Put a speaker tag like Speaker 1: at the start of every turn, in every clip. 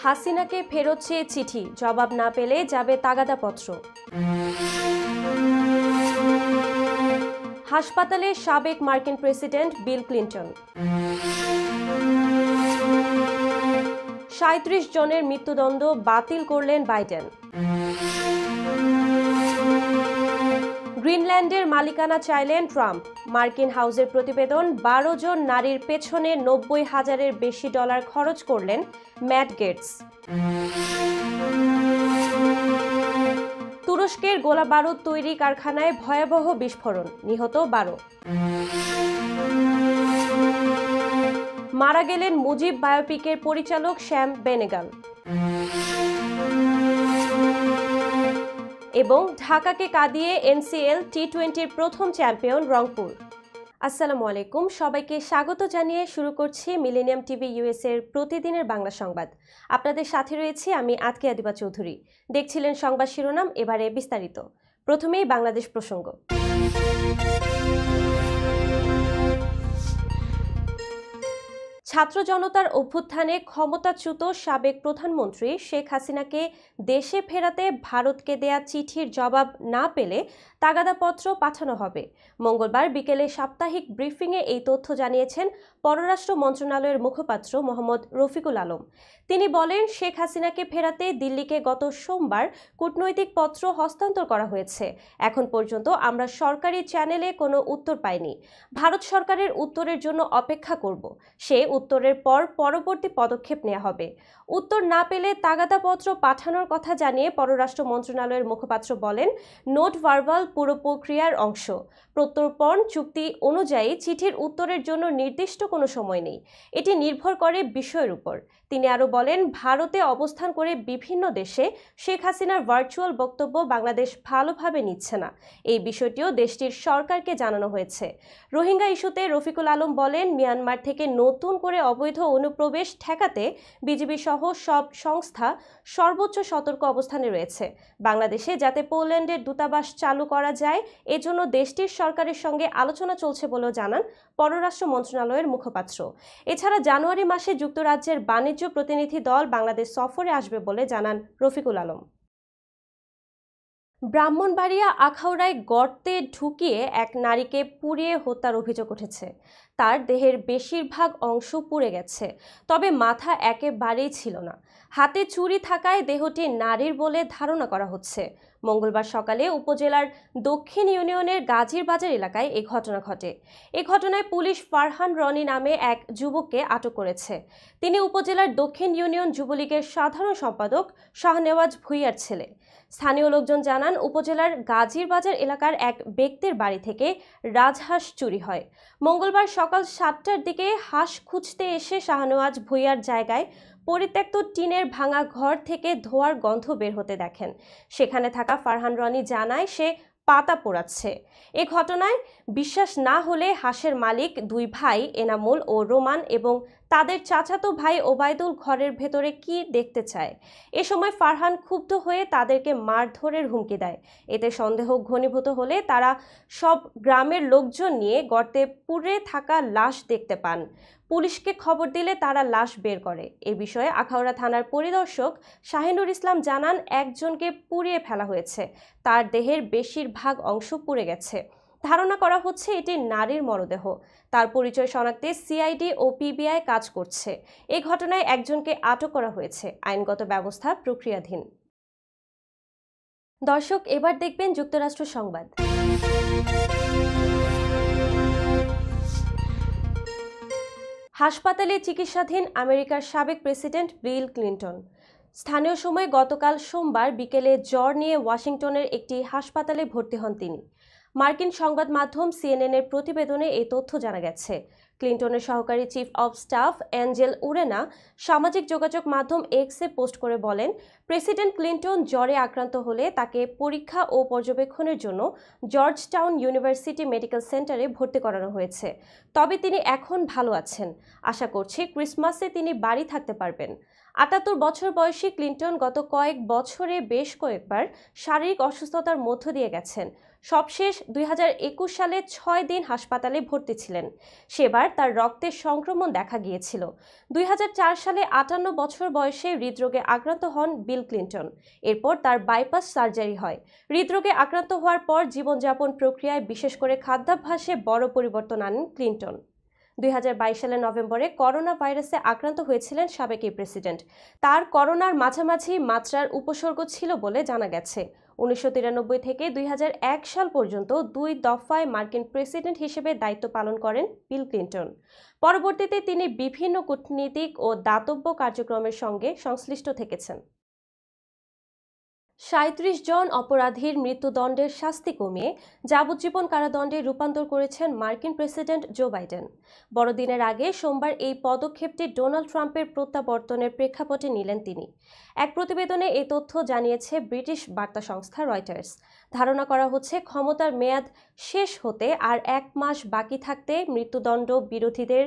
Speaker 1: হাসিনাকে ফেরত চেয়ে চিঠি, জবাব না পেলে যাবে তাগাদাপত্র। হাসপাতালে সাবেক মার্কিন প্রেসিডেন্ট বিল ক্লিন্টন। ৩৭ জনের মৃত্যুদণ্ড বাতিল করলেন বাইডেন। গ্রিনল্যান্ডের মালিকানা চাইলেন ট্রাম্প। মার্কিন হাউসের প্রতিবেদন, ১২ জন নারীর পেছনে $৯০,০০০-এর বেশি খরচ করলেন ম্যাট গেটস। তুরস্কের গোলাবারুদ তৈরি কারখানায় ভয়াবহ বিস্ফোরণ, নিহত ১২। মারা গেলেন মুজিব বায়োপিকের পরিচালক শ্যাম বেনেগাল। এবং ঢাকাকে কাঁদিয়ে এনসিএল টি-20-র প্রথম চ্যাম্পিয়ন রংপুর। আসসালামু আলাইকুম, সবাইকে স্বাগত জানিয়ে শুরু করছি মিলেনিয়াম টিভি ইউএস-এর প্রতিদিনের বাংলা সংবাদ। আপনাদের সাথে রয়েছি আমি আতকিয়া দিবা চৌধুরী। দেখছিলেন সংবাদ শিরোনাম, এবারে বিস্তারিত। প্রথমেই বাংলাদেশ প্রসঙ্গ। ছাত্র জনতার অভ্যুত্থানে ক্ষমতাচ্যুত সাবেক প্রধানমন্ত্রী শেখ হাসিনাকে দেশে ফেরাতে ভারতকে দেয়া চিঠির জবাব না পেলে তাগাদাপত্র পাঠানো হবে। মঙ্গলবার বিকেলে সাপ্তাহিক ব্রিফিংয়ে এই তথ্য জানিয়েছেন পররাষ্ট্র মন্ত্রণালয়ের মুখপাত্র মোহাম্মদ রফিকুল আলম। তিনি বলেন, শেখ হাসিনাকে ফেরাতে দিল্লিকে গত সোমবার কূটনৈতিক পত্র হস্তান্তর করা হয়েছে। এখন পর্যন্ত আমরা সরকারি চ্যানেলে কোনো উত্তর পাইনি। ভারত সরকারের উত্তরের জন্য অপেক্ষা করব। সে উত্তরের পর পরবর্তী পদক্ষেপ নেওয়া হবে। উত্তর না পেলে তাগাদাপত্র পাঠানোর কথা জানিয়ে পররাষ্ট্র মন্ত্রণালয়ের মুখপাত্র বলেন, নোট ভার্বাল পুরো প্রক্রিয়ার অংশ। প্রত্যর্পণ চুক্তি অনুযায়ী চিঠির উত্তরের জন্য নির্দিষ্ট কোনো সময় নেই। এটি নির্ভর করে বিষয়ের উপর। তিনি আরও বলেন, ভারতে অবস্থান করে বিভিন্ন দেশে শেখ হাসিনার ভার্চুয়াল বক্তব্য বাংলাদেশ ভালোভাবে নিচ্ছে না। এই বিষয়টিও দেশটির সরকারকে জানানো হয়েছে। রোহিঙ্গা ইস্যুতে রফিকুল আলম বলেন, মিয়ানমার থেকে নতুন করে অবৈধ অনুপ্রবেশ ঠেকাতে বিজিবি সহ সব সংস্থা সর্বোচ্চ সতর্ক অবস্থানে রয়েছে। বাংলাদেশে যাতে পোল্যান্ডের দূতাবাস চালু করা যায়, এজন্য দেশটির সরকারের সঙ্গে আলোচনা চলছে বলেও জানান পররাষ্ট্র মন্ত্রণালয়ের মুখপাত্র। এছাড়া জানুয়ারি মাসে যুক্তরাজ্যের বাণিজ্য প্রতিনিধি দল বাংলাদেশ সফরে আসবে বলে জানান রফিকুল আলম। ব্রাহ্মণবাড়িয়া আখাউড়ায় গর্তে ঢুকিয়ে এক নারীকে পুড়িয়ে হত্যার অভিযোগ উঠেছে। তার দেহের বেশিরভাগ অংশ পুড়ে গেছে, তবে মাথা একেবারেই ছিল না। হাতে চুরি থাকায় দেহটি নারীর বলে ধারণা করা হচ্ছে। মঙ্গলবার সকালে উপজেলার দক্ষিণ ইউনিয়নের গাজীর বাজার এলাকায় এই ঘটনা ঘটে। এ ঘটনায় পুলিশ ফারহান রনি নামে এক যুবককে আটক করেছে। তিনি উপজেলার দক্ষিণ ইউনিয়ন যুবলীগের সাধারণ সম্পাদক শাহনেওয়াজ ভুঁইয়ার ছেলে। স্থানীয় লোকজন জানান, উপজেলার গাজীর বাজার এলাকার এক ব্যক্তির বাড়ি থেকে রাজহাঁস চুরি হয়। মঙ্গলবার সকাল 7টার দিকে হাঁস খুঁজতে এসে শাহনেওয়াজ ভুঁইয়ার জায়গায় পরিত্যক্ত টিনের ভাঙা ঘর থেকে ধোঁয়ার গন্ধ বের হতে দেখেন। সেখানে থাকা ফারহান রনি জানায় সে পাতা পোড়াচ্ছে। এ ঘটনায় বিশ্বাস না হলে হাঁসের মালিক দুই ভাই এনামুল ও রোমান এবং তাদের চাচাতো ভাই ওবায়দুল ঘরের ভেতরে কি দেখতে চায়। এ সময় ফারহান ক্ষুব্ধ হয়ে তাদেরকে মারধরের হুমকি দেয়। এতে সন্দেহ ঘনীভূত হলে তারা সব গ্রামের লোকজন নিয়ে গর্তে পুড়ে থাকা লাশ দেখতে পান। পুলিশকে খবর দিলে তারা লাশ বের করে। এ বিষয়ে আখাউড়া থানার পরিদর্শক শাহিনুর ইসলাম জানান, একজনকে পুড়িয়ে ফেলা হয়েছে। তার দেহের বেশিরভাগ অংশ পুড়ে গেছে। ধারণা করা হচ্ছে এটি নারীর মরদেহ। তার পরিচয় শনাক্তে সিআইডি ও পিবিআই কাজ করছে। এই ঘটনায় একজনকে আটক করা হয়েছে। আইনগত ব্যবস্থা প্রক্রিয়াধীন। দর্শক, এবার দেখবেন যুক্তরাষ্ট্র সংবাদ। হাসপাতালে চিকিৎসাধীন আমেরিকার সাবেক প্রেসিডেন্ট বিল ক্লিন্টন। স্থানীয় সময় গতকাল সোমবার বিকেলে জ্বর নিয়ে ওয়াশিংটনের একটি হাসপাতালে ভর্তি হন তিনি। মার্কিন সংবাদ মাধ্যম সিএনএনের প্রতিবেদনে এই তথ্য জানা গেছে। ক্লিন্টনের সহকারী চিফ অব স্টাফ অ্যাঞ্জেল উরেনা সামাজিক যোগাযোগ মাধ্যম এক্সে পোস্ট করে বলেন, প্রেসিডেন্ট ক্লিন্টন জ্বরে আক্রান্ত হলে তাকে পরীক্ষা ও পর্যবেক্ষণের জন্য জর্জ টাউন ইউনিভার্সিটি মেডিকেল সেন্টারে ভর্তি করানো হয়েছে। তবে তিনি এখন ভালো আছেন। আশা করছি ক্রিসমাসে তিনি বাড়ি থাকতে পারবেন। ৭৮ বছর বয়সী ক্লিন্টন গত কয়েক বছরে বেশ কয়েকবার শারীরিক অসুস্থতার মধ্য দিয়ে গেছেন। সবশেষ 2021 সালে 6 দিন হাসপাতালে ভর্তি ছিলেন। সেবার তার রক্তের সংক্রমণ দেখা গিয়েছিল। 2004 সালে 58 বছর বয়সে হৃদরোগে আক্রান্ত হন বিল ক্লিন্টন। এরপর তার বাইপাস সার্জারি হয়। হৃদরোগে আক্রান্ত হওয়ার পর জীবনযাপন প্রক্রিয়ায় বিশেষ করে খাদ্যাভ্যাসে বড় পরিবর্তন আনেন ক্লিন্টন। 2022 সালের নভেম্বরে করোনা ভাইরাসে আক্রান্ত হয়েছিলেন সাবেক এই প্রেসিডেন্ট। তার করোনার মাঝামাঝি মাত্রার উপসর্গ ছিল বলে জানা গেছে। 1993 থেকে 2001 সাল পর্যন্ত 2 দফায় মার্কিন প্রেসিডেন্ট হিসেবে দায়িত্ব পালন করেন বিল ক্লিন্টন। পরবর্তীতে তিনি বিভিন্ন কূটনীতিক ও দাতব্য কার্যক্রমের সঙ্গে সংশ্লিষ্ট থেকেছেন। 37 জন অপরাধীর মৃত্যুদণ্ডের শাস্তি কমিয়ে যাবজ্জীবন কারাদণ্ডে রূপান্তর করেছেন মার্কিন প্রেসিডেন্ট জো বাইডেন। বড়দিনের আগে সোমবার এই পদক্ষেপটি ডোনাল্ড ট্রাম্পের প্রত্যাবর্তনের প্রেক্ষাপটে নিলেন তিনি। এক প্রতিবেদনে এই তথ্য জানিয়েছে ব্রিটিশ বার্তা সংস্থা রয়টার্স। ধারণা করা হচ্ছে ক্ষমতার মেয়াদ শেষ হতে আর 1 মাস বাকি থাকতে মৃত্যুদণ্ড বিরোধীদের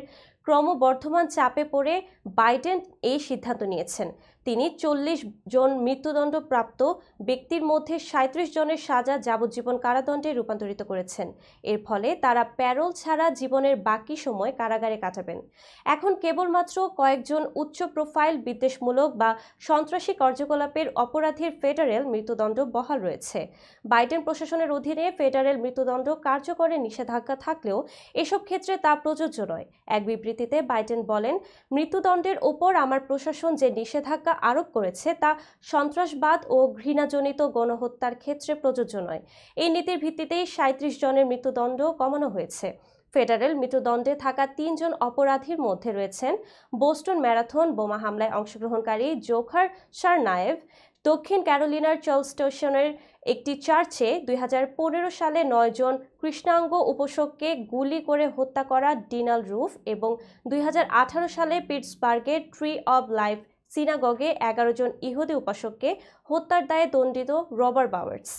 Speaker 1: ক্রমবর্ধমান চাপে পড়ে বাইডেন এই সিদ্ধান্ত নিয়েছেন। তিনি 40 জন মৃত্যুদণ্ডপ্রাপ্ত ব্যক্তির মধ্যে 37 জনের সাজা যাবজ্জীবন কারাদণ্ডে রূপান্তরিত করেছেন। এর ফলে তারা প্যারোল ছাড়া জীবনের বাকি সময় কারাগারে কাটাবেন। এখন কেবলমাত্র কয়েকজন উচ্চ প্রোফাইল বিদ্বেষমূলক বা সন্ত্রাসী কার্যকলাপের অপরাধীর ফেডারেল মৃত্যুদণ্ড বহাল রয়েছে। বাইডেন প্রশাসনের অধীনে ফেডারেল মৃত্যুদণ্ড কার্যকরে নিষেধাজ্ঞা থাকলেও এসব ক্ষেত্রে তা প্রযোজ্য নয়। এক বিবৃতিতে বাইডেন বলেন, মৃত্যুদণ্ডের ওপর আমার প্রশাসন যে নিষেধাজ্ঞা আরোপ করেছে তা সন্ত্রাসবাদ ও ঘৃণাজনিত গণহত্যার ক্ষেত্রে প্রযোজ্য নয়। এই নীতির ভিত্তিতেই 37 জনের মৃত্যুদণ্ড কমানো হয়েছে। ফেডারেল মৃত্যুদণ্ডে থাকা 3 জন অপরাধীর মধ্যে রয়েছেন বোস্টন ম্যারাথন বোমা হামলায় অংশগ্রহণকারী জোখার সারনায়েভ, দক্ষিণ ক্যারোলিনার চার্লসটনের একটি চার্চে 2015 সালে 9 জন কৃষ্ণাঙ্গ উপাসককে গুলি করে হত্যা করা ডিনাল রুফ এবং 2018 সালে পিটসবার্গের ট্রি অব লাইফ সিনাগগে 11 জন ইহুদি উপাসককে হত্যার দায়ে দণ্ডিত রবার্ট বাওয়ার্স।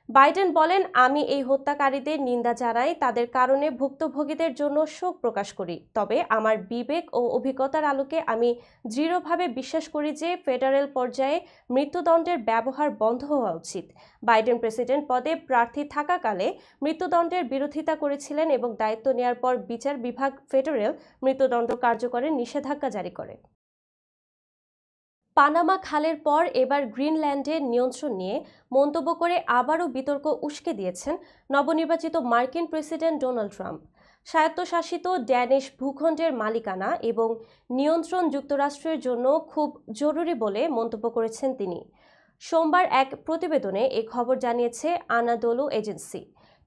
Speaker 1: বাইডেন বলেন, আমি এই হত্যাকারীদের নিন্দা জানাই, তাদের কারণে ভুক্তভোগীদের জন্য শোক প্রকাশ করি। তবে আমার বিবেক ও অভিজ্ঞতার আলোকে আমি দৃঢ়ভাবে বিশ্বাস করি যে ফেডারেল পর্যায়ে মৃত্যুদণ্ডের ব্যবহার বন্ধ হওয়া উচিত। বাইডেন প্রেসিডেন্ট পদে প্রার্থী থাকাকালে মৃত্যুদণ্ডের বিরোধিতা করেছিলেন এবং দায়িত্ব নেওয়ার পর বিচার বিভাগ ফেডারেল মৃত্যুদণ্ড কার্যকরের নিষেধাজ্ঞা জারি করে। পানামা খালের পর এবার গ্রিনল্যান্ডের নিয়ন্ত্রণ নিয়ে মন্তব্য করে আবারও বিতর্ক উস্কে দিয়েছেন নবনির্বাচিত মার্কিন প্রেসিডেন্ট ডোনাল্ড ট্রাম্প। স্বায়ত্তশাসিত ড্যানিশ ভূখণ্ডের মালিকানা এবং নিয়ন্ত্রণ যুক্তরাষ্ট্রের জন্য খুব জরুরি বলে মন্তব্য করেছেন তিনি। সোমবার এক প্রতিবেদনে এই খবর জানিয়েছে আনাদোলু এজেন্সি।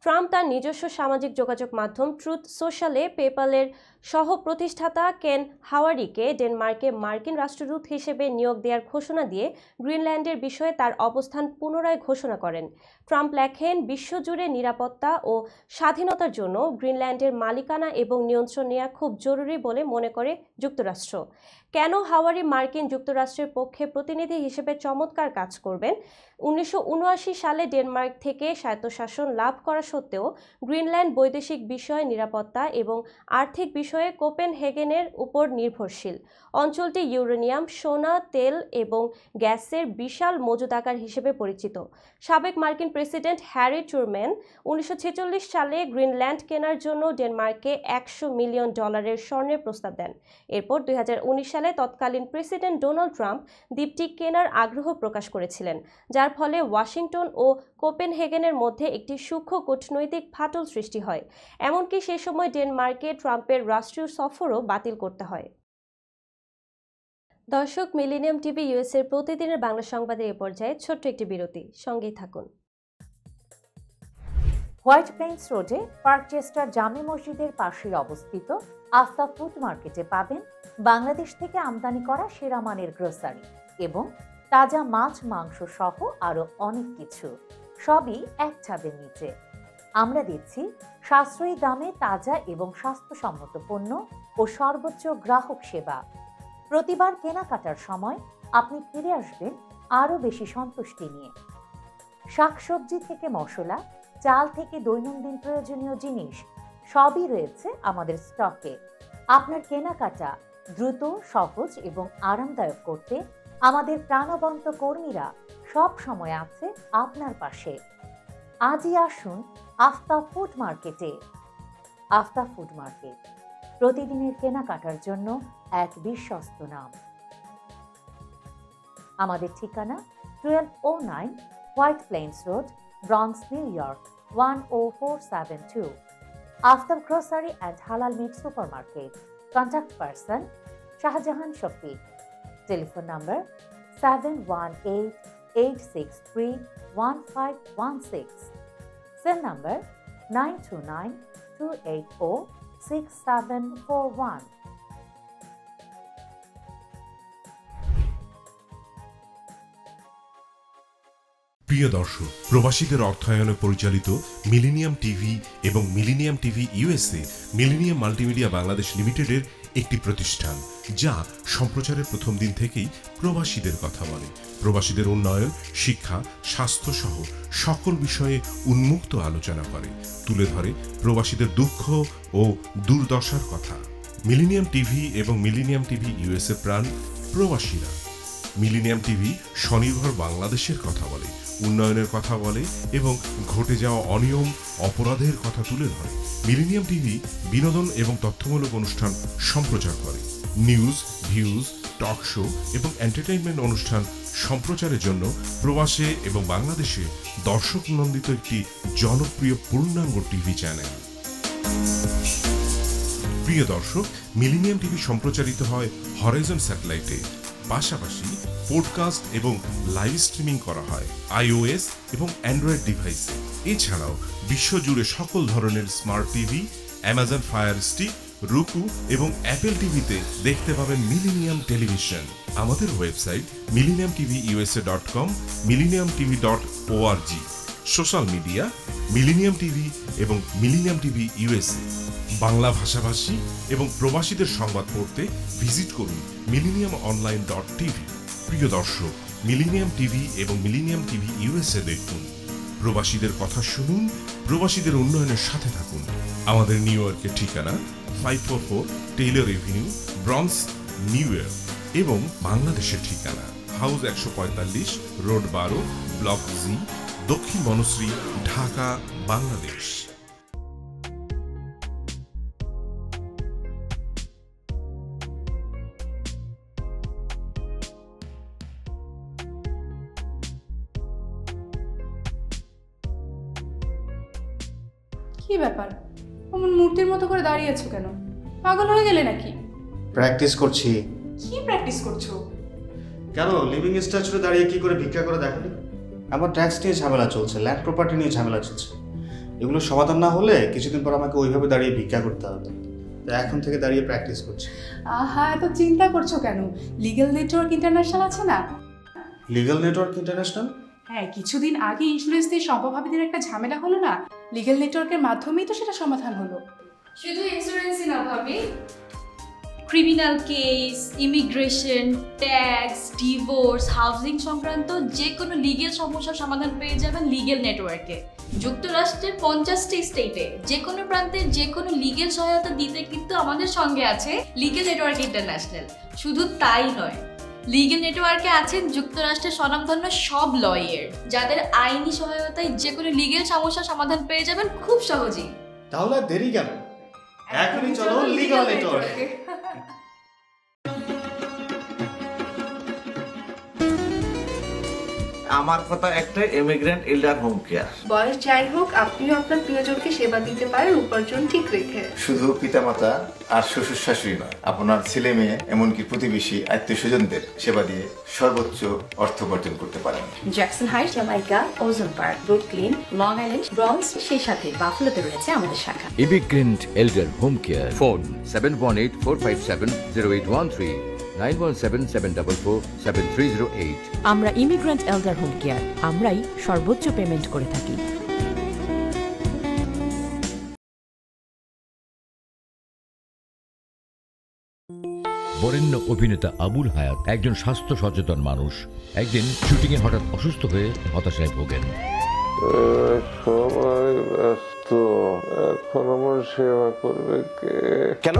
Speaker 1: ট্রাম্প তার নিজস্ব সামাজিক যোগাযোগ মাধ্যম ট্রুথ সোশ্যালে পেপ্যালের সহ প্রতিষ্ঠাতা কেন হাওয়ারিকে ডেনমার্কে মার্কিন রাষ্ট্রদূত হিসেবে নিয়োগ দেওয়ার ঘোষণা দিয়ে গ্রিনল্যান্ডের বিষয়ে তার অবস্থান পুনরায় ঘোষণা করেন। ট্রাম্প লেখেন, বিশ্বজুড়ে নিরাপত্তা ও স্বাধীনতার জন্য গ্রিনল্যান্ডের মালিকানা এবং নিয়ন্ত্রণ নেওয়া খুব জরুরি বলে মনে করে যুক্তরাষ্ট্র। কেন হাওয়ারি মার্কিন যুক্তরাষ্ট্রের পক্ষে প্রতিনিধি হিসেবে চমৎকার কাজ করবেন। 1979 সালে ডেনমার্ক থেকে স্বায়ত্তশাসন লাভ করা সত্ত্বেও গ্রিনল্যান্ড বৈদেশিক বিষয়, নিরাপত্তা এবং আর্থিক বিষয়ে কোপেনহেগেনের উপর নির্ভরশীল। অঞ্চলটি ইউরেনিয়াম, সোনা, তেল এবং গ্যাসের বিশাল মজুদাগার হিসেবে পরিচিত। সাবেক মার্কিন প্রেসিডেন্ট হ্যারি ট্রুম্যান 1946 সালে গ্রিনল্যান্ড কেনার জন্য ডেনমার্ককে $100 মিলিয়ন স্বর্ণের প্রস্তাব দেন। এরপর 2019 সালে তৎকালীন প্রেসিডেন্ট ডোনাল্ড ট্রাম্প দ্বীপটি কেনার আগ্রহ প্রকাশ করেছিলেন, যার ফলে ওয়াশিংটন ও কোপেনহেগেনের মধ্যে একটি সূক্ষ্ম কূটনৈতিক ফাটল সৃষ্টি হয়। এমনকি সেই সময় ডেনমার্কে ট্রাম্পের রাষ্ট্রীয় সফরও বাতিল করতে হয়। দর্শক, মিলেনিয়াম টিভি ইউএস এর প্রতিদিনের বাংলা সংবাদের এ পর্যায়ে ছোট্ট একটি বিরতি, সঙ্গেই থাকুন।
Speaker 2: হোয়াইট প্লেন্স রোডে পার্কচেস্টার জামে মসজিদের পাশেই অবস্থিত আস্থা ফুড মার্কেটে পাবেন বাংলাদেশ থেকে আমদানি করা সেরা মানের গ্রোসারি এবং তাজা মাছ, মাংস সহ আরো অনেক কিছু, সবই এক ছাদের নিচে। আমরা দিচ্ছি সাশ্রয়ী দামে তাজা এবং স্বাস্থ্যসম্মত পণ্য ও সর্বোচ্চ গ্রাহক সেবা। প্রতিবার কেনাকাটার সময় আপনি ফিরে আসবেন আরো বেশি সন্তুষ্টি নিয়ে। শাকসবজি থেকে মশলা, চাল থেকে দৈনন্দিন প্রয়োজনীয় জিনিস সবই রয়েছে আমাদের স্টকে। আপনার কেনাকাটা দ্রুত, সহজ এবং আরামদায়ক করতে আমাদের প্রাণবন্ত কর্মীরা সব সময় আছে আপনার পাশে। আজই আসুন আফতাব ফুড মার্কেটে। আফতাব ফুড মার্কেট প্রতিদিনের কেনাকাটার জন্য এক বিশ্বস্ত নাম। আমাদের ঠিকানা 1209 White Plains Road, Bronx, New York 10472। Aftab Grocery and Halal Meat Super Market. Contact person Shahjahan Shafiq. Telephone number 718-863-1516। Cell number 929-280-6741।
Speaker 3: প্রিয় দর্শক, প্রবাসীদের অর্থায়নে পরিচালিত মিলেনিয়াম টিভি এবং Millennium TV USA Millennium Multimedia Bangladesh লিমিটেডের একটি প্রতিষ্ঠান, যা সম্প্রচারের প্রথম দিন থেকেই প্রবাসীদের কথা বলে। প্রবাসীদের উন্নয়ন, শিক্ষা, স্বাস্থ্য সহ সকল বিষয়ে উন্মুক্ত আলোচনা করে, তুলে ধরে প্রবাসীদের দুঃখ ও দুর্দশার কথা। মিলেনিয়াম টিভি এবং মিলেনিয়াম টিভি ইউএসএ প্রাণ প্রবাসীরা। মিলেনিয়াম টিভি স্বনির্ভর বাংলাদেশের কথা বলে, উন্নয়নের কথা বলে এবং ঘটে যাওয়া অনিয়ম, অপরাধের কথা তুলে ধরে। মিলেনিয়াম টিভি বিনোদন এবং তথ্যমূলক অনুষ্ঠান সম্প্রচার করে। নিউজ, ভিউজ, টক শো এবং এন্টারটেইনমেন্ট অনুষ্ঠান সম্প্রচারের জন্য প্রবাসে এবং বাংলাদেশে দর্শক নন্দিত একটি জনপ্রিয় পূর্ণাঙ্গ টিভি চ্যানেল। প্রিয় দর্শক, মিলেনিয়াম টিভি সম্প্রচারিত হয় হরাইজন স্যাটেলাইটে। পাশাপাশি পডকাস্ট এবং লাইভ স্ট্রিমিং করা হয় iOS এবং অ্যান্ড্রয়েড ডিভাইসে। এছাড়াও বিশ্বজুড়ে সকল ধরনের smart TV, Amazon fire stick, রুকু এবং অ্যাপেল টিভিতে দেখতে পাবেন মিলেনিয়াম টেলিভিশন। আমাদের website millenniumtvusa.com, millenniumtv.org। Social media millennium TV এবং মিলেনিয়াম টিভি ইউএসএ। বাংলা ভাষাভাষী এবং প্রবাসীদের সংবাদ পড়তে ভিজিট করুন millenniumonline.tv। প্রিয় দর্শক, মিলেনিয়াম টিভি এবং মিলেনিয়াম টিভি ইউএসএ দেখুন। প্রবাসীদের কথা শুনুন, প্রবাসীদের উন্নয়নের সাথে থাকুন। আমাদের নিউ ইয়র্কের ঠিকানা 544 Taylor Avenue, Bronx, New York এবং বাংলাদেশের ঠিকানা হাউস 145, রোড 12, ব্লক জি, দক্ষিণ বনশ্রী, ঢাকা, বাংলাদেশ।
Speaker 4: কি ব্যাপার, অমন মূর্তির মতো করে দাঁড়িয়ে আছো কেন? পাগল হয়ে গেলে নাকি?
Speaker 5: প্র্যাকটিস করছি।
Speaker 4: কি প্র্যাকটিস করছো?
Speaker 5: কেন লিভিং স্ট্যাচুরে দাঁড়িয়ে কি করে ভিক্ষা করে দেখনি? আমার ট্যাক্স নিয়ে ঝামেলা চলছে, ল্যান্ড প্রপার্টি নিয়ে ঝামেলা চলছে। এগুলো সমাধান না হলে কিছুদিন পর আমাকে ওইভাবে দাঁড়িয়ে ভিক্ষা করতে হবে। তাই এখন থেকে দাঁড়িয়ে প্র্যাকটিস করছি।
Speaker 4: আহা, এত চিন্তা করছো কেন? লিগ্যাল নেটওয়ার্ক ইন্টারন্যাশনাল আছে না?
Speaker 5: Legal network international?
Speaker 4: হ্যাঁ, কিছুদিন আগে ইন্স্যুরেন্স দিয়ে সম্পভাবীদের একটা ঝামেলা হলো না, লিগ্যাল নেটওয়ার্কের মাধ্যমেই তো সেটা সমাধান হলো।
Speaker 6: শুধু ইন্স্যুরেন্সই না ভাবি, criminal case, immigration, tax, divorce, housing সংক্রান্ত যে কোনো লিগ্যাল সমস্যার সমাধান পেয়ে যাবেন লিগ্যাল নেটওয়ার্কে। যুক্তরাষ্ট্রের 50টি স্টেটে যে কোনো প্রান্তে যে কোনো লিগ্যাল সহায়তা দিতে কিন্তু আমাদের সঙ্গে আছে লিগ্যাল নেটওয়ার্ক ইন্টারন্যাশনাল। শুধু তাই নয়, লিগ্যাল নেটওয়ার্কে আছেন যুক্তরাষ্ট্রের স্বনামধন্য সব লয়ার, যাদের আইনি সহায়তায় যে কোনো লিগ্যাল সমস্যার সমাধান পেয়ে যাবেন খুব সহজেই।
Speaker 5: তাহলে দেরি কেন? এখনই চলো লিগ্যাল নেটওয়ার্কে।
Speaker 7: আমার কথা একটাই, ইমিগ্রেন্ট এল্ডার হোম কেয়ার।
Speaker 8: বয়স যাই হোক, আপনিও আপনার প্রিয়জনকে সেবা দিতে পারেন উপার্জন ঠিক রেখে।
Speaker 9: শুধু পিতামাতা আর শ্বশুর শাশুড়ি নয়, আপনার ছেলে মেয়ে এমনকি প্রতিবেশী আত্মীয় স্বজনদের সেবা দিয়ে সর্বোচ্চ অর্থ উপার্জন করতে পারেন।
Speaker 8: জ্যাকসন হাইট, জামাইকা, ওজন park, Brooklyn, long island, Bronx, সেই সাথে বাফলোতে রয়েছে আমাদের শাখা।
Speaker 10: Immigrant এল্ডার home care. ফোন 7184570813, 9177447308।
Speaker 11: আমরা ইমিগ্রেন্ট এল্ডার হোম কেয়ার, আমরাই সর্বোচ্চ পেমেন্ট করে থাকি।
Speaker 10: বরেণ্য অভিনেতা আবুল হায়াত একজন স্বাস্থ্য সচেতন মানুষ। একদিন শুটিংয়ে হঠাৎ অসুস্থ হয়ে হতাশায় ভোগেন।
Speaker 12: সবাই ব্যস্ত, এখন আমার সেবা করবে কে?
Speaker 7: কেন?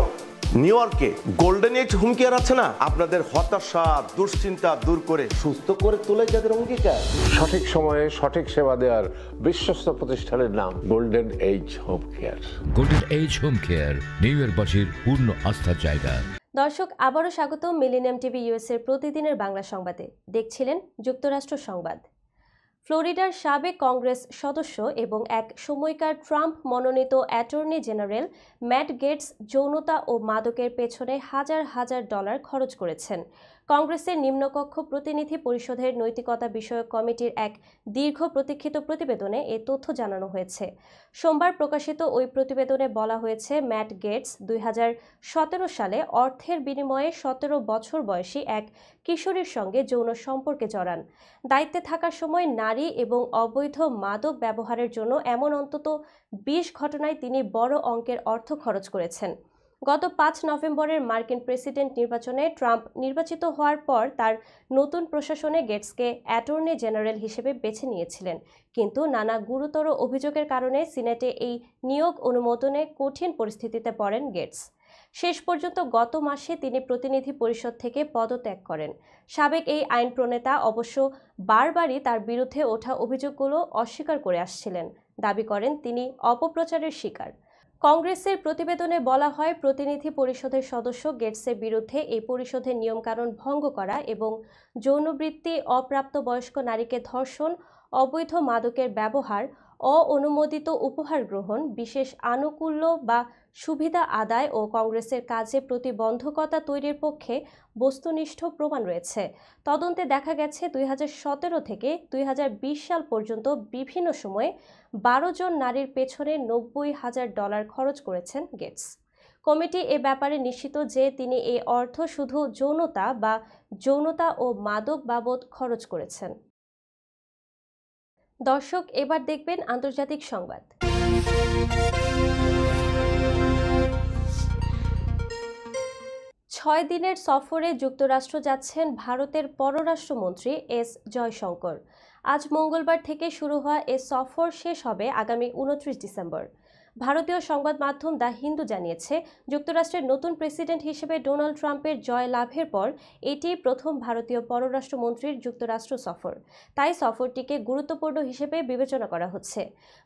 Speaker 12: নিউ ইয়র্কে গোল্ডেন এজ হোম কেয়ার আছে না, আপনাদের হতাশা দুশ্চিন্তা দূর করে সুস্থ করে তোলে যাদের অঙ্গীকার।
Speaker 13: সঠিক সময়ে সঠিক সেবা দেওয়ার বিশ্বস্ত প্রতিষ্ঠানের নাম Golden Age Home Care.
Speaker 10: Golden Age Home Care নিউ ইয়র্কবাসীর পূর্ণ আস্থার জায়গা।
Speaker 1: দর্শক, আবারও স্বাগত মিলেনিয়াম টিভি ইউএসএর প্রতিদিনের বাংলা সংবাদে। দেখছিলেন যুক্তরাষ্ট্র সংবাদ। ফ্লোরিডার সাবেক কংগ্রেস সদস্য এবং এক সময়কার ট্রাম্প মনোনীত অ্যাটর্নি জেনারেল ম্যাট গেটস যৌনতা ও মাদকের পেছনে হাজার হাজার ডলার খরচ করেছেন। কংগ্রেসের নিম্নকক্ষ প্রতিনিধি পরিষদের নৈতিকতা বিষয়ক কমিটির এক দীর্ঘ প্রতীক্ষিত প্রতিবেদনে এ তথ্য জানানো হয়েছে। সোমবার প্রকাশিত ওই প্রতিবেদনে বলা হয়েছে, ম্যাট গেটস 2017 সালে অর্থের বিনিময়ে 17 বছর বয়সী এক কিশোরীর সঙ্গে যৌন সম্পর্কে জড়ান। দায়িত্বে থাকার সময় নারী এবং অবৈধ মাদক ব্যবহারের জন্য এমন অন্তত 20 ঘটনায় তিনি বড় অঙ্কের অর্থ খরচ করেছেন। গত 5 নভেম্বরের মার্কিন প্রেসিডেন্ট নির্বাচনে ট্রাম্প নির্বাচিত হওয়ার পর তার নতুন প্রশাসনে গেটসকে অ্যাটর্নি জেনারেল হিসেবে বেছে নিয়েছিলেন, কিন্তু নানা গুরুতর অভিযোগের কারণে সিনেটে এই নিয়োগ অনুমোদনে কঠিন পরিস্থিতিতে পড়েন গেটস। শেষ পর্যন্ত গত মাসে তিনি প্রতিনিধি পরিষদ থেকে পদত্যাগ করেন। সাবেক এই আইন প্রণেতা অবশ্য বারবারই তার বিরুদ্ধে ওঠা অভিযোগগুলো অস্বীকার করে আসছিলেন। দাবি করেন তিনি অপপ্রচারের শিকার। কংগ্রেসের প্রতিবেদনে বলা হয়, প্রতিনিধি পরিষদের সদস্য গেটসের বিরুদ্ধে এই পরিষদের নিয়মকানুন ভঙ্গ করা এবং যৌনবৃত্তি, অপ্রাপ্তবয়স্ক নারীকে ধর্ষণ, অবৈধ মাদকের ব্যবহার, অঅনুমোদিত উপহার গ্রহণ, বিশেষ আনুকূল্য বা সুবিধা আদায় ও কংগ্রেসের কাজে প্রতিবন্ধকতা তৈরির পক্ষে বস্তুনিষ্ঠ প্রমাণ রয়েছে। তদন্তে দেখা গেছে 2017 থেকে 2020 সাল পর্যন্ত বিভিন্ন সময়ে 12 জন নারীর পেছনে $90,000 খরচ করেছেন গেটস। কমিটি এ ব্যাপারে নিশ্চিত যে তিনি এই অর্থ শুধু যৌনতা ও মাদক বাবদ খরচ করেছেন। দর্শক, এবার দেখবেন আন্তর্জাতিক সংবাদ। 6 দিনের সফরে যুক্তরাষ্ট্র যাচ্ছেন ভারতের পররাষ্ট্রমন্ত্রী এস জয়শঙ্কর। আজ মঙ্গলবার থেকে শুরু হওয়া এ সফর শেষ হবে আগামী 29 ডিসেম্বর। ভারতীয় সংবাদ মাধ্যম দ্য হিন্দু জানিয়েছে, যুক্তরাষ্ট্রের নতুন প্রেসিডেন্ট হিসেবে ডোনাল্ড ট্রাম্পের জয় লাভের পর এটি প্রথম ভারতীয় পররাষ্ট্রমন্ত্রীর যুক্তরাষ্ট্র সফর। তাই সফরটিকে গুরুত্বপূর্ণ হিসেবে বিবেচনা করা হচ্ছে।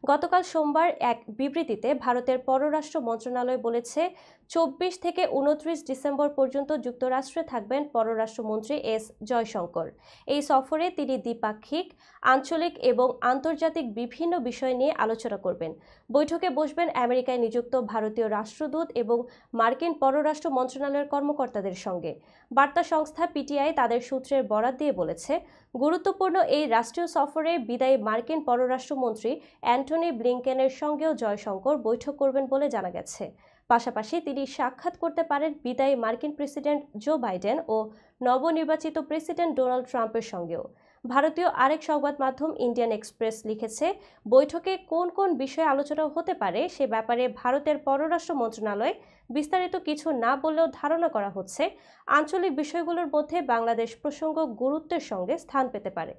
Speaker 1: গতকাল সোমবার এক বিবৃতিতে ভারতের পররাষ্ট্র মন্ত্রণালয় বলেছে, 24 থেকে 29 ডিসেম্বর পর্যন্ত যুক্তরাষ্ট্রে থাকবেন পররাষ্ট্রমন্ত্রী এস জয়শঙ্কর। এই সফরে তিনি দ্বিপাক্ষিক, আঞ্চলিক এবং আন্তর্জাতিক বিভিন্ন বিষয় নিয়ে আলোচনা করবেন। বৈঠকে বসবেন আমেরিকায় নিযুক্ত ভারতীয় রাষ্ট্রদূত এবং মার্কিন পররাষ্ট্র মন্ত্রণালয়ের কর্মকর্তাদের সঙ্গে। বার্তা সংস্থা পিটিআই তাদের সূত্রের বরাত দিয়ে বলেছে, গুরুত্বপূর্ণ এই রাষ্ট্রীয় সফরে বিদায়ী মার্কিন পররাষ্ট্রমন্ত্রী অ্যান্টনি ব্লিংকেনের সঙ্গেও জয়শঙ্কর বৈঠক করবেন বলে জানা গেছে। পাশাপাশি তিনি সাক্ষাৎ করতে পারেন বিদায়ী মার্কিন প্রেসিডেন্ট জো বাইডেন ও নবনির্বাচিত প্রেসিডেন্ট ডোনাল্ড ট্রাম্পের সঙ্গেও। ভারতীয় আরেক সংবাদ মাধ্যম ইন্ডিয়ান এক্সপ্রেস লিখেছে, বৈঠকে কোন কোন বিষয়ে আলোচনা হতে পারে সে ব্যাপারে ভারতের পররাষ্ট্র মন্ত্রণালয় বিস্তারিত কিছু না বললেও ধারণা করা হচ্ছে, আঞ্চলিক বিষয়গুলোর মধ্যে বাংলাদেশ প্রসঙ্গ গুরুত্বের সঙ্গে স্থান পেতে পারে।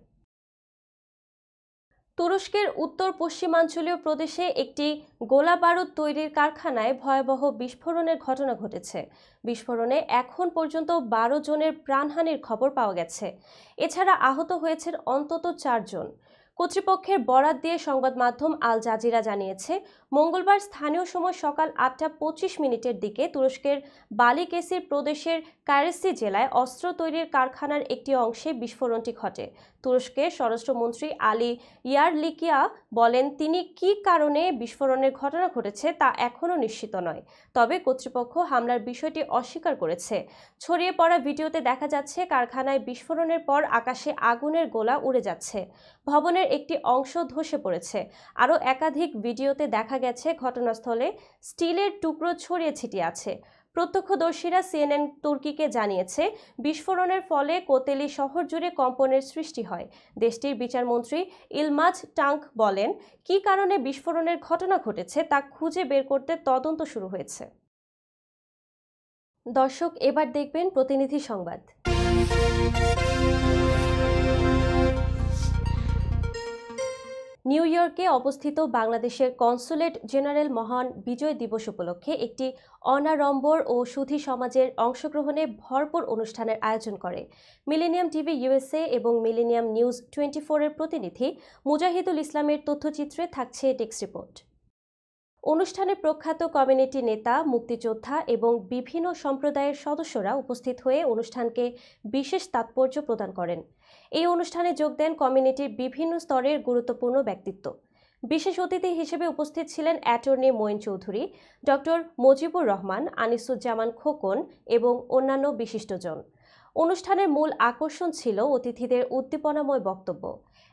Speaker 1: তুরস্কের উত্তর পশ্চিমাঞ্চলীয় প্রদেশে একটি গোলাবারুদ তৈরির কারখানায় ভয়াবহ বিস্ফোরণের ঘটনা ঘটেছে। বিস্ফোরণে এখন পর্যন্ত 12 জনের প্রাণহানির খবর পাওয়া গেছে। এছাড়া আহত হয়েছেন অন্তত 4 জন। কর্তৃপক্ষের বরাত দিয়ে সংবাদ মাধ্যম আল জাজিরা জানিয়েছে, মঙ্গলবার স্থানীয় সময় সকাল 8:25 দিকে তুরস্কের বালিকেসির প্রদেশের কারেসি জেলায় অস্ত্র তৈরির কারখানার একটি অংশে বিস্ফোরণটি ঘটে। তুরস্কের স্বরাষ্ট্রমন্ত্রী আলী ইয়ারলিকিয়া বলেন, তিনি কী কারণে বিস্ফোরণের ঘটনা ঘটেছে তা এখনও নিশ্চিত নয়। তবে কর্তৃপক্ষ হামলার বিষয়টি অস্বীকার করেছে। ছড়িয়ে পড়া ভিডিওতে দেখা যাচ্ছে কারখানায় বিস্ফোরণের পর আকাশে আগুনের গোলা উড়ে যাচ্ছে। ভবনের একটি অংশ ধসে পড়েছে। আরও একাধিক ভিডিওতে দেখা গেছে ঘটনাস্থলে স্টিলের টুকরো ছড়িয়ে ছিটিয়ে আছে। প্রত্যক্ষদর্শীরা সিএনএন তুর্কিকে জানিয়েছে, বিস্ফোরণের ফলে কোতেলি শহর জুড়ে কম্পনের সৃষ্টি হয়। দেশটির বিচারমন্ত্রী ইলমাজ টাঙ্ক বলেন, কী কারণে বিস্ফোরণের ঘটনা ঘটেছে তা খুঁজে বের করতে তদন্ত শুরু হয়েছে। দর্শক, এবার দেখবেন প্রতিনিধি সংবাদ। নিউ ইয়র্কে অবস্থিত বাংলাদেশের কনসুলেট জেনারেল মহান বিজয় দিবস উপলক্ষে একটি অনাড়ম্বর ও সুধী সমাজের অংশগ্রহণে ভরপুর অনুষ্ঠানের আয়োজন করে মিলেনিয়াম টিভি ইউএসএ এবং মিলেনিয়াম নিউজ 24 এর প্রতিনিধি মুজাহিদুল ইসলামের তথ্যচিত্রে থাকছে ডেস্ক রিপোর্ট। অনুষ্ঠানে প্রখ্যাত কমিউনিটি নেতা, মুক্তিযোদ্ধা এবং বিভিন্ন সম্প্রদায়ের সদস্যরা উপস্থিত হয়ে অনুষ্ঠানকে বিশেষ তাৎপর্য প্রদান করেন। এই অনুষ্ঠানে যোগ দেন কমিউনিটির বিভিন্ন স্তরের গুরুত্বপূর্ণ ব্যক্তিত্ব। বিশেষ অতিথি হিসেবে উপস্থিত ছিলেন অ্যাটর্নি মঈন চৌধুরী, ডক্টর মজিবুর রহমান, আনিসুজ্জামান খোকন এবং অন্যান্য বিশিষ্টজন। অনুষ্ঠানের মূল আকর্ষণ ছিল অতিথিদের উদ্দীপনাময় বক্তব্য।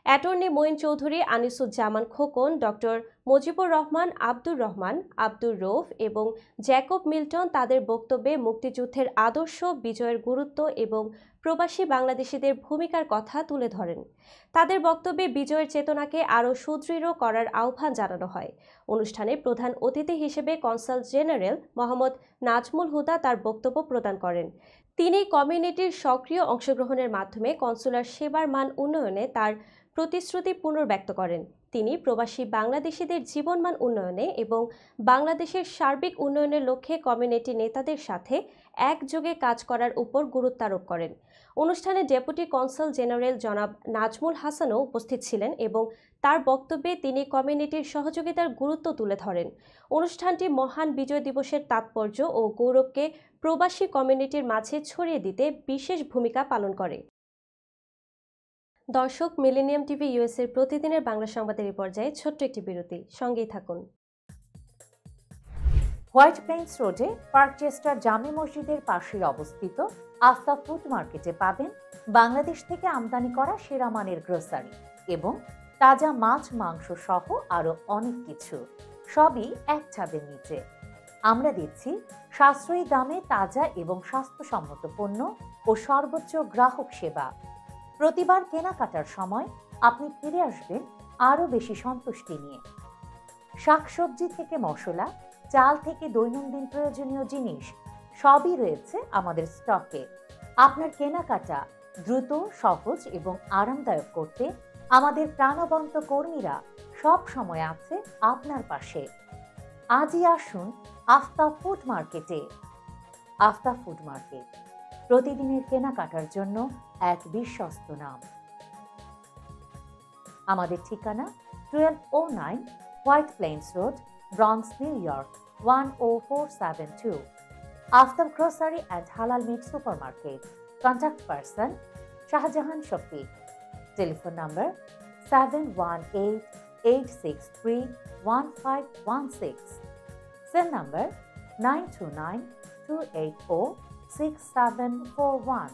Speaker 1: অ্যাটর্নি মঈন চৌধুরী, আনিসুজ্জামান খোকন, ডক্টর মজিবুর রহমান, আব্দুর রহমান, আব্দুর রৌফ এবং জ্যাকব মিল্টন তাদের বক্তব্যে মুক্তিযুদ্ধের আদর্শ, বিজয়ের গুরুত্ব এবং প্রবাসী বাংলাদেশিদের ভূমিকার কথা তুলে ধরেন। তাদের বক্তব্যে বিজয়ের চেতনাকে আরও সুদৃঢ় করার আহ্বান জানানো হয়। অনুষ্ঠানে প্রধান অতিথি হিসেবে কনসাল জেনারেল মোহাম্মদ নাজমুল হুদা তার বক্তব্য প্রদান করেন। তিনি কমিউনিটির সক্রিয় অংশগ্রহণের মাধ্যমে কনসুলার সেবার মান উন্নয়নে তার প্রতিশ্রুতি পুনর্ব্যক্ত করেন। তিনি প্রবাসী বাংলাদেশিদের জীবনমান উন্নয়নে এবং বাংলাদেশের সার্বিক উন্নয়নের লক্ষ্যে কমিউনিটি নেতাদের সাথে একযোগে কাজ করার উপর গুরুত্ব আরোপ করেন। অনুষ্ঠানে ডেপুটি কনসাল জেনারেল জনাব নাজমুল হাসানও উপস্থিত ছিলেন এবং তার বক্তব্যে তিনি কমিউনিটির সহযোগিতার গুরুত্ব তুলে ধরেন। অনুষ্ঠানটি মহান বিজয় দিবসের তাৎপর্য ও গৌরবকে প্রবাসী কমিউনিটির মাঝে ছড়িয়ে দিতে বিশেষ ভূমিকা পালন করে। দর্শক, মিলেনিয়াম টিভি ইউএসএর প্রতিদিনের বাংলা সংবাদের এই পর্যায়ে ছোট্ট একটি বিরতি, সঙ্গেই থাকুন।
Speaker 2: হোয়াইট প্লেন্স রোডে পার্কচেস্টার জামে মসজিদের পাশে অবস্থিত আস্থা ফুড মার্কেটে পাবেন বাংলাদেশ থেকে আমদানি করা সেরা মানের গ্রোসারি এবং তাজা মাছ, মাংস সহ আরো অনেক কিছু, সবই এক ছাদের নিচে। আমরা দিচ্ছি সাশ্রয়ী দামে তাজা এবং স্বাস্থ্যসম্মত পণ্য ও সর্বোচ্চ গ্রাহক সেবা। প্রতিবার কেনাকাটার সময় আপনি ফিরে আসবেন আরও বেশি সন্তুষ্টি নিয়ে। শাকসবজি থেকে মশলা, চাল থেকে দৈনন্দিন প্রয়োজনীয় জিনিস সবই রয়েছে আমাদের স্টকে। আপনার কেনাকাটা দ্রুত, সহজ এবং আরামদায়ক করতে আমাদের প্রাণবন্ত কর্মীরা সব সময় আছে আপনার পাশে। আজই আসুন আস্থা ফুড মার্কেটে। আস্থা ফুড মার্কেট, প্রতিদিনের কেনাকাটার জন্য এক বিশ্বস্ত নাম। আমাদের ঠিকানা 1209 White Plains Road, Bronx, New York 10472। Aftab Grocery and Halal Meat Supermarket. Contact person Shahjahan Shafiq. Telephone number 7188631516। Cell number 9292806741।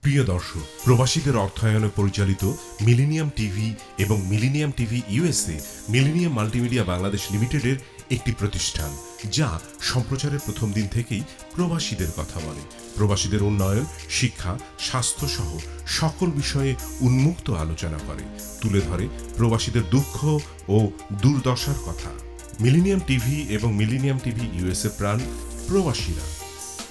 Speaker 3: প্রিয় দর্শক, প্রবাসীদের অর্থায়নে পরিচালিত মিলেনিয়াম টিভি এবং Millennium TV USA Millennium Multimedia Bangladesh লিমিটেডের একটি প্রতিষ্ঠান, যা সম্প্রচারের প্রথম দিন থেকেই প্রবাসীদের কথা বলে। প্রবাসীদের উন্নয়ন, শিক্ষা, স্বাস্থ্য সহ সকল বিষয়ে উন্মুক্ত আলোচনা করে, তুলে ধরে প্রবাসীদের দুঃখ ও দুর্দশার কথা। মিলেনিয়াম টিভি এবং মিলেনিয়াম টিভি ইউএসএ প্রাণ প্রবাসীরা।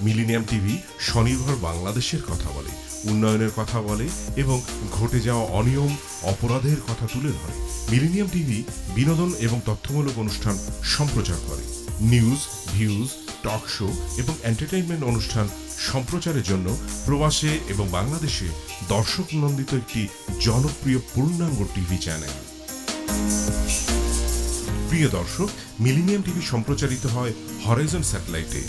Speaker 3: মিলেনিয়াম টিভি স্বনির্ভর বাংলাদেশের কথা বলে, উন্নয়নের কথা বলে এবং ঘটে যাওয়া অনিয়ম, অপরাধের কথা তুলে ধরে। মিলেনিয়াম টিভি বিনোদন এবং তথ্যমূলক অনুষ্ঠান সম্প্রচার করে। নিউজ, ভিউজ, টক শো এবং এন্টারটেইনমেন্ট অনুষ্ঠান সম্প্রচারের জন্য প্রবাসে এবং বাংলাদেশে দর্শক নন্দিত একটি জনপ্রিয় পূর্ণাঙ্গ টিভি চ্যানেল। প্রিয় দর্শক, মিলেনিয়াম টিভি সম্প্রচারিত হয় হরাইজন স্যাটেলাইটে।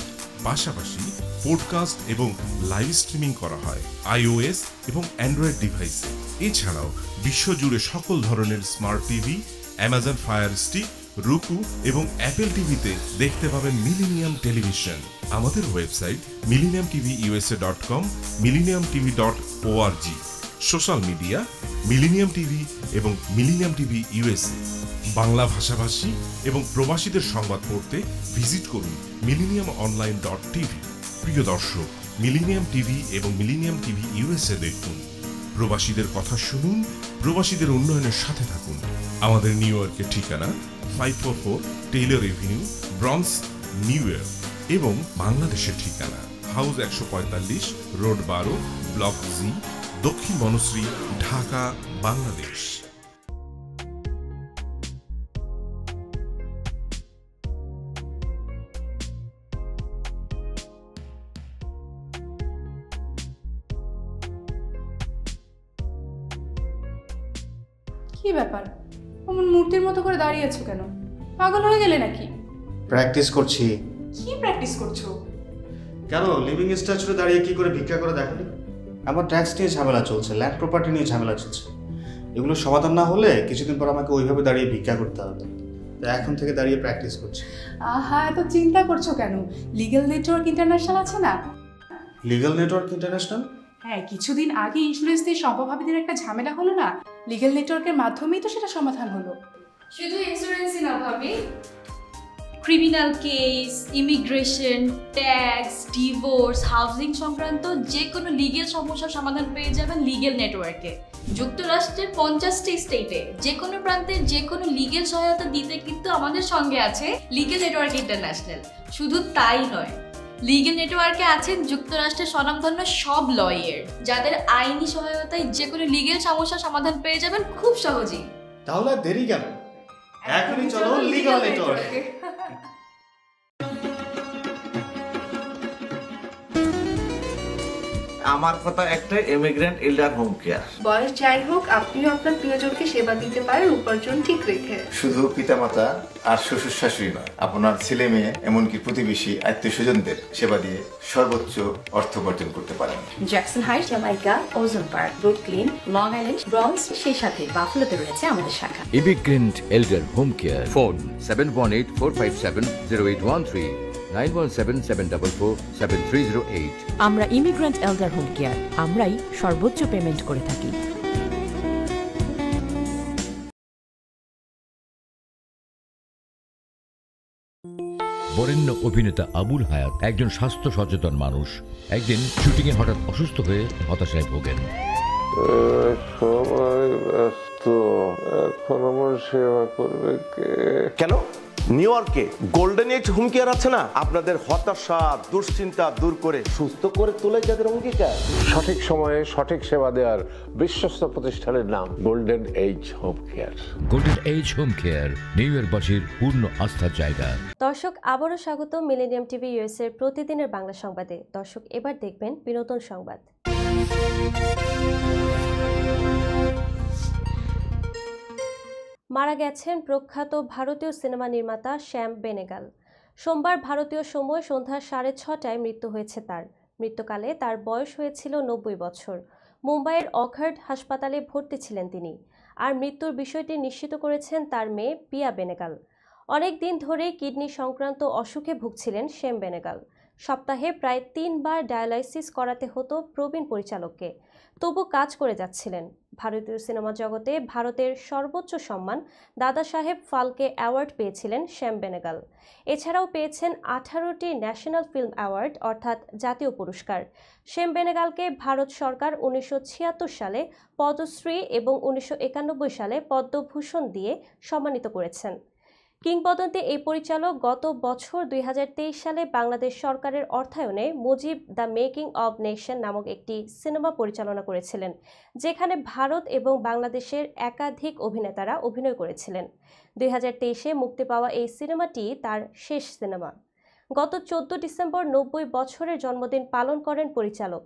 Speaker 3: পাশাপাশি পডকাস্ট এবং লাইভ স্ট্রিমিং করা হয় iOS এবং অ্যান্ড্রয়েড ডিভাইসে। এছাড়াও বিশ্বজুড়ে সকল ধরনের smart TV, Amazon fire stick, রুকু এবং অ্যাপেল টিভিতে দেখতে পাবেন মিলেনিয়াম টেলিভিশন। আমাদের website millenniumtvusa.com, millenniumtv.org। Social media millennium TV এবং মিলেনিয়াম টিভি ইউএসএ। বাংলা ভাষাভাষী এবং প্রবাসীদের সংবাদ পড়তে ভিজিট করুন millenniumonline.tv। প্রিয় দর্শক, মিলেনিয়াম টিভি এবং মিলেনিয়াম টিভি ইউএসএ দেখুন, প্রবাসীদের কথা শুনুন, প্রবাসীদের উন্নয়নের সাথে থাকুন। আমাদের নিউ ইয়র্কের ঠিকানা 544 Taylor Avenue, bronze, New York এবং বাংলাদেশের ঠিকানা হাউস 145, রোড 12, ব্লক জি, দক্ষিণ বনশ্রী, ঢাকা, বাংলাদেশ।
Speaker 4: কি ব্যাপার, অমন মূর্তির মতো করে দাঁড়িয়ে আছো কেন? পাগল হয়ে গেলে নাকি?
Speaker 5: প্র্যাকটিস করছি।
Speaker 4: কি প্র্যাকটিস করছো?
Speaker 5: কেন লিভিং স্ট্যাচুতে দাঁড়িয়ে কি করে ভিক্ষা করে দেখনি? আমার ট্যাক্স নিয়ে ঝামেলা চলছে, ল্যান্ড প্রপার্টি নিয়ে ঝামেলা চলছে। এগুলো সমাধান না হলে কিছুদিন পর আমাকে ওইভাবে দাঁড়িয়ে ভিক্ষা করতে হবে। তাই এখন থেকে দাঁড়িয়ে প্র্যাকটিস করছি।
Speaker 4: আহা, এত চিন্তা করছো কেন? লিগ্যাল নেটওয়ার্ক ইন্টারন্যাশনাল আছে না?
Speaker 5: Legal network international?
Speaker 4: হ্যাঁ, কিছুদিন আগে ইন্স্যুরেন্স দিয়ে সম্পভাবীদের একটা ঝামেলা হলো না, লিগ্যাল নেটওয়ার্কের মাধ্যমেই তো সেটা সমাধান হলো।
Speaker 6: শুধু ইন্স্যুরেন্সই না ভাবি, criminal case, immigration, tax, divorce, housing সংক্রান্ত যে কোনো লিগেল সমস্যার সমাধান পেয়ে যাবেন লিগেল নেটওয়ার্কে। যুক্তরাষ্ট্রের 50টি স্টেটে যে কোনো প্রান্তে যে কোনো লিগেল সহায়তা দিতে কিন্তু আমাদের সঙ্গে আছে লিগেল নেটওয়ার্ক ইন্টারন্যাশনাল। শুধু তাই নয়, লিগেল নেটওয়ার্কে আছেন যুক্তরাষ্ট্রের স্বনামধন্য সব লয়ার, যাদের আইনি সহায়তায় যে কোনো লিগেল সমস্যার সমাধান পেয়ে যাবেন খুব সহজেই।
Speaker 5: তাহলে দেরি কেন? এখনই চলো লিগ্যাল নেটওয়ার্কে।
Speaker 7: আমার কথা একটাই, ইমিগ্রেন্ট এল্ডার হোম কেয়ার।
Speaker 14: বয়স যাই হোক, আপনিও আপনার প্রিয়জনকে সেবা দিতে পারেন উপার্জন ঠিক রেখে।
Speaker 9: শুধু পিতামাতা আর শ্বশুর শাশুড়ি নয়, আপনার ছেলে মেয়ে এমনকি প্রতিবেশী আত্মীয় স্বজনদের সেবা দিয়ে সর্বোচ্চ অর্থ উপার্জন করতে পারেন।
Speaker 8: জ্যাকসন হাইট, জামাইকা, ওজন park, Brooklyn, long island, bronze, সেই সাথে বাফলোতে রয়েছে আমাদের শাখা।
Speaker 10: Immigrant এল্ডার home care. ফোন 7184570813, 9177447308।
Speaker 11: আমরা ইমিগ্রেন্ট এল্ডার হোম কেয়ার, আমরাই সর্বোচ্চ পেমেন্ট করে থাকি।
Speaker 10: বরেণ্য অভিনেতা আবুল হায়াত একজন স্বাস্থ্য সচেতন মানুষ। একদিন শুটিংয়ে হঠাৎ অসুস্থ হয়ে হতাশায় ভোগেন।
Speaker 13: সবাই ব্যস্ত, এখন আমার সেবা করবে কে?
Speaker 12: কেন? নিউ ইয়র্কে গোল্ডেন এইজ হোম কেয়ার আছে না, আপনাদের হতাশা দুশ্চিন্তা দূর করে সুস্থ করে তোলে যাদের অঙ্গীকার।
Speaker 13: সঠিক সময়ে সঠিক সেবা দেওয়ার বিশ্বস্ত প্রতিষ্ঠানের নাম Golden Age Home Care.
Speaker 10: Golden Age Home Care নিউ ইয়র্কবাসীর পূর্ণ আস্থার জায়গা।
Speaker 1: দর্শক, আবারও স্বাগত মিলেনিয়াম টিভি ইউএস এর প্রতিদিনের বাংলা সংবাদে। দর্শক, এবার দেখবেন বিনোদন সংবাদ। মারা গেছেন প্রখ্যাত ভারতীয় সিনেমা নির্মাতা শ্যাম বেনেগাল। সোমবার ভারতীয় সময় সন্ধ্যা 6:30টায় মৃত্যু হয়েছে তার। মৃত্যুকালে তার বয়স হয়েছিল 90 বছর। মুম্বাইয়ের অখার্ড হাসপাতালে ভর্তি ছিলেন তিনি। আর মৃত্যুর বিষয়টি নিশ্চিত করেছেন তার মেয়ে পিয়া বেনেগাল। অনেক দিন ধরেই কিডনি সংক্রান্ত অসুখে ভুগছিলেন শ্যাম বেনেগাল। সপ্তাহে প্রায় 3 বার ডায়ালাইসিস করাতে হতো প্রবীণ পরিচালককে, তবু কাজ করে যাচ্ছিলেন। ভারতীয় সিনেমা জগতে ভারতের সর্বোচ্চ সম্মান দাদা সাহেব ফালকে অ্যাওয়ার্ড পেয়েছিলেন শ্যাম বেনেগাল। এছাড়াও পেয়েছেন 18টি ন্যাশনাল ফিল্ম অ্যাওয়ার্ড অর্থাৎ জাতীয় পুরস্কার। শ্যাম বেনেগালকে ভারত সরকার 1976 সালে পদ্মশ্রী এবং 1991 সালে পদ্মভূষণ দিয়ে সম্মানিত করেছেন। কিংবদন্তি এই পরিচালক গত বছর 2023 সালে বাংলাদেশ সরকারের অর্থায়নে Mujib the making of nation নামক একটি সিনেমা পরিচালনা করেছিলেন, যেখানে ভারত এবং বাংলাদেশের একাধিক অভিনেতারা অভিনয় করেছিলেন। 2023-এ মুক্তি পাওয়া এই সিনেমাটি তার শেষ সিনেমা। গত 14 ডিসেম্বর 90 বছরের জন্মদিন পালন করেন পরিচালক।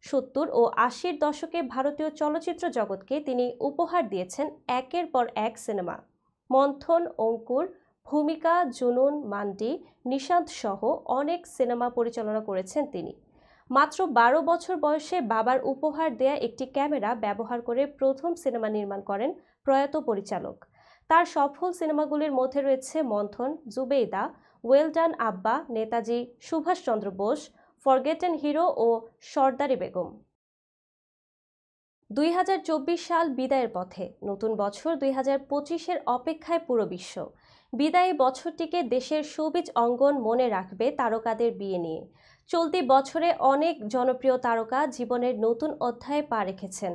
Speaker 1: 70 ও 80-র দশকে ভারতীয় চলচ্চিত্র জগৎকে তিনি উপহার দিয়েছেন একের পর এক সিনেমা। মন্থন, অঙ্কুর, ভূমিকা, জুনুন, মান্ডি, নিশান্ত সহ অনেক সিনেমা পরিচালনা করেছেন তিনি। মাত্র 12 বছর বয়সে বাবার উপহার দেয়া একটি ক্যামেরা ব্যবহার করে প্রথম সিনেমা নির্মাণ করেন প্রয়াত পরিচালক। তার সফল সিনেমাগুলির মধ্যে রয়েছে মন্থন, জুবেইদা, ওয়েল ডান আব্বা, নেতাজি সুভাষচন্দ্র বোস, ফরগেটেন হিরো ও সর্দারি বেগম। 2024 সাল বিদায়ের পথে, নতুন বছর 2025-এর অপেক্ষায় পুরো বিশ্ব। বিদায়ী বছরটিকে দেশের শোবিজ অঙ্গন মনে রাখবে তারকাদের বিয়ে নিয়ে। চলতি বছরে অনেক জনপ্রিয় তারকা জীবনের নতুন অধ্যায়ে পা রেখেছেন।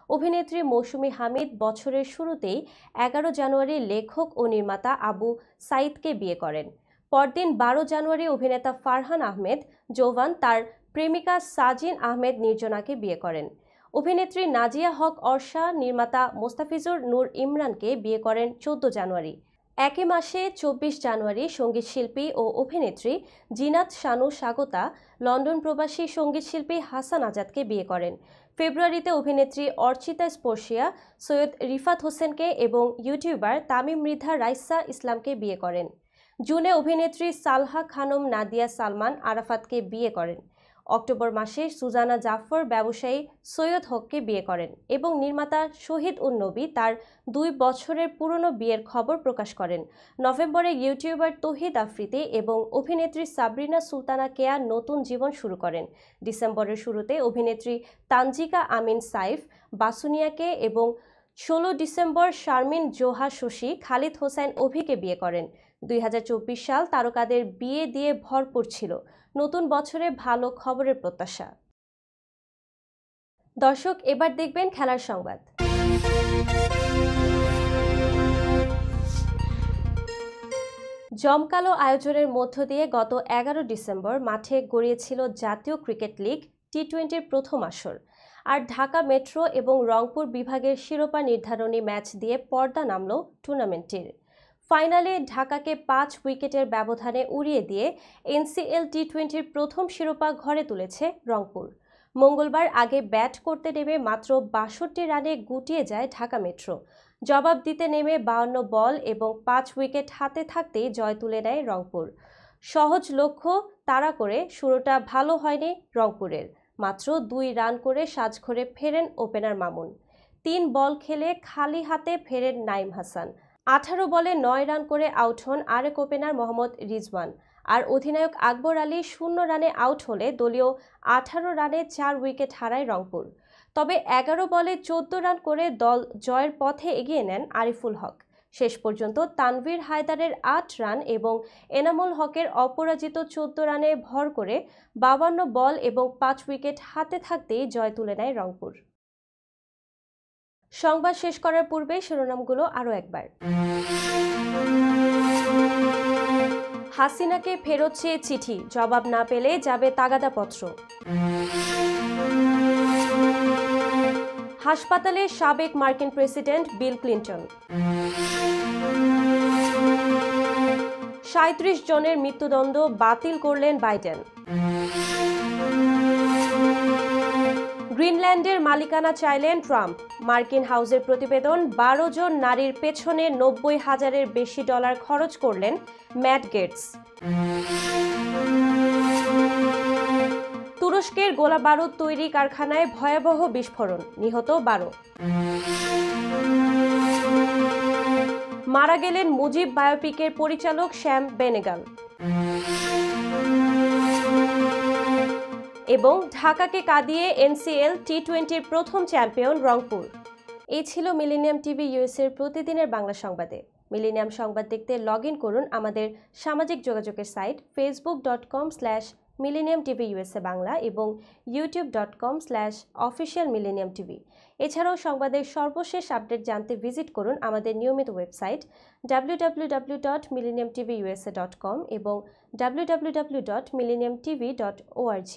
Speaker 1: অভিনেত্রী মৌসুমী হামিদ বছরের শুরুতেই 11 জানুয়ারি লেখক ও নির্মাতা আবু সাইদকে বিয়ে করেন। পরদিন 12 জানুয়ারি অভিনেতা ফারহান আহমেদ জোভান তার প্রেমিকা সাজিন আহমেদ নির্জনাকে বিয়ে করেন। অভিনেত্রী নাজিয়া হক অর্ষা নির্মাতা মোস্তাফিজুর নূর ইমরানকে বিয়ে করেন 14 জানুয়ারি। একই মাসে 24 জানুয়ারি সঙ্গীতশিল্পী ও অভিনেত্রী জিনাত শানু স্বাগতা লন্ডন প্রবাসী সঙ্গীতশিল্পী হাসান আজাদকে বিয়ে করেন। ফেব্রুয়ারিতে অভিনেত্রী অর্চিতা স্পর্শিয়া সৈয়দ রিফাত হোসেনকে এবং ইউটিউবার তামিম মৃধা রাইসা ইসলামকে বিয়ে করেন। জুনে অভিনেত্রী সালহা খানম নাদিয়া সালমান আরাফাতকে বিয়ে করেন। অক্টোবর মাসে সুজানা জাফর ব্যবসায়ী সৈয়দ হককে বিয়ে করেন এবং নির্মাতা শহীদ উন নবী তার 2 বছরের পুরনো বিয়ের খবর প্রকাশ করেন। নভেম্বরে ইউটিউবার তৌহিদ আফ্রিদি এবং অভিনেত্রী সাবরিনা সুলতানা কেয়া নতুন জীবন শুরু করেন। ডিসেম্বরের শুরুতে অভিনেত্রী তানজিকা আমিন সাইফ বাসুনিয়াকে এবং 16 ডিসেম্বর শারমিন জোহা শশী খালিদ হোসেন অভিকে বিয়ে করেন। 2024 সাল তারকাদের বিয়ে দিয়ে ভরপুর ছিল। নতুন বছরে ভালো খবরের প্রত্যাশা। দর্শক, এবার দেখবেন খেলার সংবাদ। জমকালো আয়োজনের মধ্য দিয়ে গত 11 ডিসেম্বর মাঠে গড়িয়েছিল জাতীয় ক্রিকেট লীগ টি-20-র প্রথম আসর। আর ঢাকা মেট্রো এবং রংপুর বিভাগের শিরোপা নির্ধারণী ম্যাচ দিয়ে পর্দা নামল টুর্নামেন্টটির। ফাইনালে ঢাকাকে 5 উইকেটের ব্যবধানে উড়িয়ে দিয়ে এনসিএল টি-20-র প্রথম শিরোপা ঘরে তুলেছে রংপুর। মঙ্গলবার আগে ব্যাট করতে নেমে মাত্র 62 রানে গুটিয়ে যায় ঢাকা মেট্রো। জবাব দিতে নেমে 52 বল এবং 5 উইকেট হাতে থাকতেই জয় তুলে নেয় রংপুর। সহজ লক্ষ্য তাড়া করে শুরুটা ভালো হয়নি রংপুরের। মাত্র 2 রান করে সাজঘরে ফেরেন ওপেনার মামুন। 3 বল খেলে খালি হাতে ফেরেন নাইম হাসান। 18 বলে 9 রান করে আউট হন আরেক ওপেনার মোহাম্মদ রিজওয়ান। আর অধিনায়ক আকবর আলী 0 রানে আউট হলে দলীয় 18 রানে 4 উইকেট হারায় রংপুর। তবে 11 বলে 14 রান করে দল জয়ের পথে এগিয়ে নেন আরিফুল হক। শেষ পর্যন্ত তানভীর হায়দারের 8 রান এবং এনামুল হকের অপরাজিত 14 রানে ভর করে 52 বল এবং 5 উইকেট হাতে থাকতেই জয় তুলে নেয় রংপুর। সংবাদ শেষ করার পূর্বে শিরোনামগুলো আরও একবার। হাসিনাকে ফেরত চেয়ে চিঠি, জবাব না পেলে যাবে তাগাদাপত্র। হাসপাতালে সাবেক মার্কিন প্রেসিডেন্ট বিল ক্লিন্টন। 37 জনের মৃত্যুদণ্ড বাতিল করলেন বাইডেন। গ্রিনল্যান্ডের মালিকানা চাইলেন ট্রাম্প। মার্কিন হাউসের প্রতিবেদন, 12 জন নারীর পেছনে $90,000-এর বেশি খরচ করলেন ম্যাট গেটস। তুরস্কের গোলাবারুদ তৈরি কারখানায় ভয়াবহ বিস্ফোরণ, নিহত 12। মারা গেলেন মুজিব বায়োপিকের পরিচালক শ্যাম বেনেগাল। এবং ঢাকাকে কাঁদিয়ে এনসিএল টি-20-র প্রথম চ্যাম্পিয়ন রংপুর। এই ছিল মিলেনিয়াম টিভি ইউএসএর প্রতিদিনের বাংলা সংবাদে। মিলেনিয়াম সংবাদ দেখতে লগ ইন করুন আমাদের সামাজিক যোগাযোগের সাইট facebook.com/millenniumtvusa বাংলা এবং youtube.com/officialmillenniumtv। এছাড়াও সংবাদের সর্বশেষ আপডেট জানতে ভিজিট করুন আমাদের নিয়মিত ওয়েবসাইট www.millenniumtvusa.com এবং www.millenniumtv.org।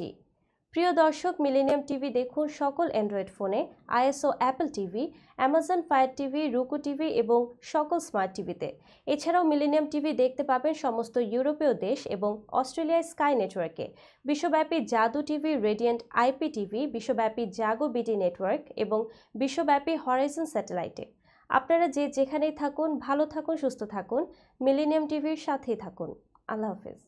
Speaker 1: প্রিয় দর্শক, মিলেনিয়াম টিভি দেখুন সকল অ্যান্ড্রয়েড ফোনে, iOS Apple TV, Amazon Fire TV, Roku TV এবং সকল স্মার্ট টিভিতে। এছাড়াও মিলেনিয়াম টিভি দেখতে পাবেন সমস্ত ইউরোপীয় দেশ এবং অস্ট্রেলিয়ার স্কাই নেটওয়ার্কে, বিশ্বব্যাপী জাদু টিভি, রেডিয়েন্ট আইপি টিভি, বিশ্বব্যাপী জাগো বিডি নেটওয়ার্ক এবং বিশ্বব্যাপী হরাইজন স্যাটেলাইটে। আপনারা যেখানেই থাকুন, ভালো থাকুন, সুস্থ থাকুন, মিলেনিয়াম টিভির সাথেই থাকুন। আল্লাহ হাফেজ।